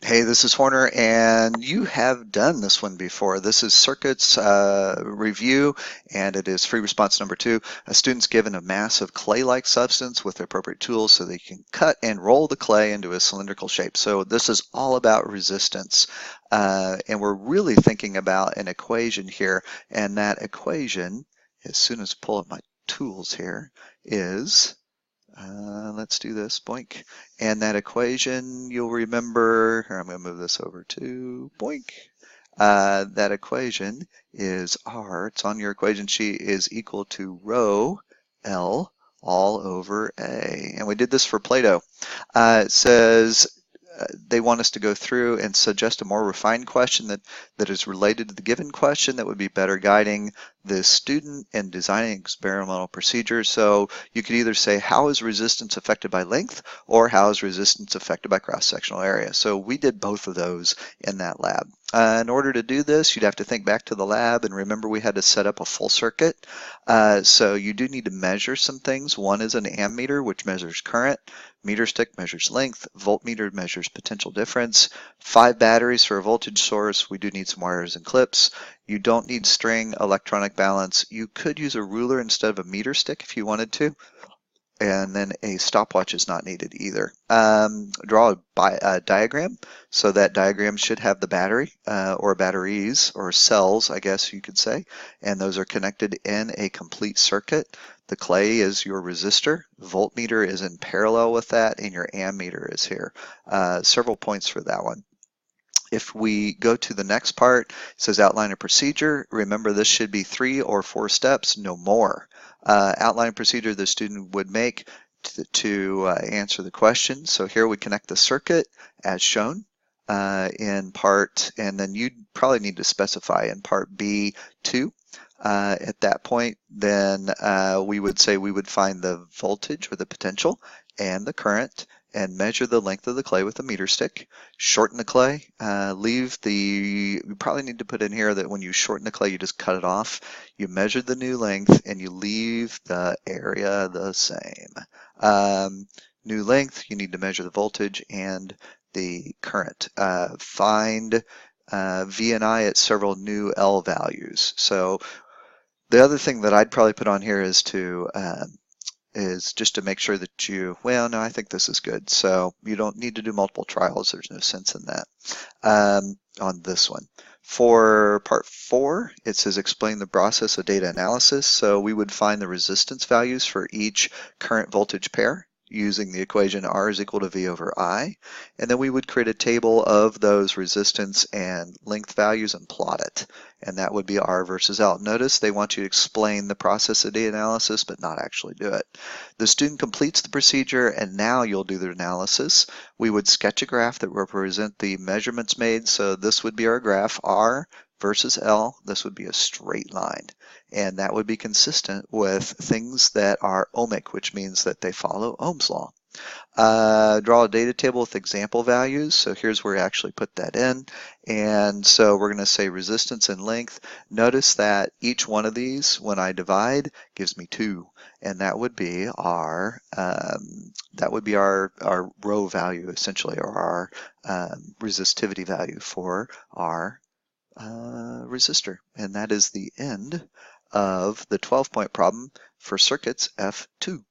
Hey, this is Horner, and you have done this one before. This is circuits review, and it is free response number 2. A student's given a mass of clay-like substance with the appropriate tools so they can cut and roll the clay into a cylindrical shape. So this is all about resistance, and we're really thinking about an equation here, and that equation, as soon as I pull up my tools here, is let's do this, boink. And that equation, you'll remember, here I'm going to move this over to boink. That equation is R, it's on your equation sheet, is equal to rho L all over A. And we did this for Plato. It says they want us to go through and suggest a more refined question that is related to the given question that would be better guiding the student in designing experimental procedures. So you could either say, how is resistance affected by length, or how is resistance affected by cross-sectional area? So we did both of those in that lab. In order to do this, you'd have to think back to the lab and remember we had to set up a full circuit. So you do need to measure some things. One is an ammeter, which measures current. Meter stick measures length. Voltmeter measures potential difference. 5 batteries for a voltage source. We do need some wires and clips. You don't need string, electronic balance. You could use a ruler instead of a meter stick if you wanted to. And then a stopwatch is not needed either. Draw a diagram. So that diagram should have the battery or batteries or cells, I guess you could say. And those are connected in a complete circuit. The clay is your resistor. Voltmeter is in parallel with that, and your ammeter is here. Several points for that one. If we go to the next part, it says outline a procedure. Remember, this should be 3 or 4 steps, no more. Outline procedure the student would make to answer the question. So here we connect the circuit as shown in part, and then you'd probably need to specify in part B2. At that point, then we would say we would find the voltage or the potential and the current and measure the length of the clay with a meter stick. Shorten the clay, you probably need to put in here that when you shorten the clay, you just cut it off. You measure the new length and you leave the area the same. New length, you need to measure the voltage and the current. Find V and I at several new L values. So the other thing that I'd probably put on here is just to make sure that well, no, I think this is good. So you don't need to do multiple trials. There's no sense in that on this one. For part 4, it says explain the process of data analysis. So we would find the resistance values for each current voltage pair using the equation R is equal to V over I. And then we would create a table of those resistance and length values and plot it. And that would be R versus L. Notice they want you to explain the process of data analysis, but not actually do it. The student completes the procedure, and now you'll do the analysis. We would sketch a graph that represent the measurements made. So this would be our graph, R versus L. This would be a straight line. And that would be consistent with things that are ohmic, which means that they follow Ohm's law. Draw a data table with example values. So here's where we actually put that in. And so we're going to say resistance and length. Notice that each one of these, when I divide, gives me 2. And that would be our rho value, essentially, or our resistivity value for our resistor. And that is the end of the 12-point problem for circuits F2.